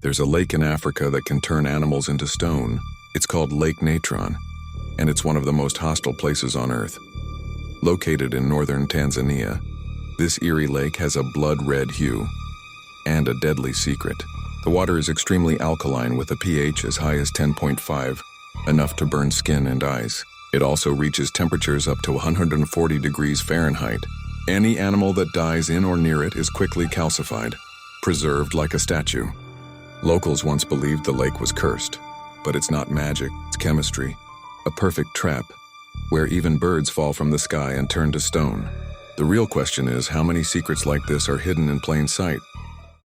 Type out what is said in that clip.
There's a lake in Africa that can turn animals into stone. It's called Lake Natron, and it's one of the most hostile places on Earth. Located in northern Tanzania, this eerie lake has a blood-red hue and a deadly secret. The water is extremely alkaline with a pH as high as 10.5, enough to burn skin and eyes. It also reaches temperatures up to 140 degrees Fahrenheit. Any animal that dies in or near it is quickly calcified, preserved like a statue. Locals once believed the lake was cursed, but it's not magic, it's chemistry. A perfect trap, where even birds fall from the sky and turn to stone. The real question is how many secrets like this are hidden in plain sight.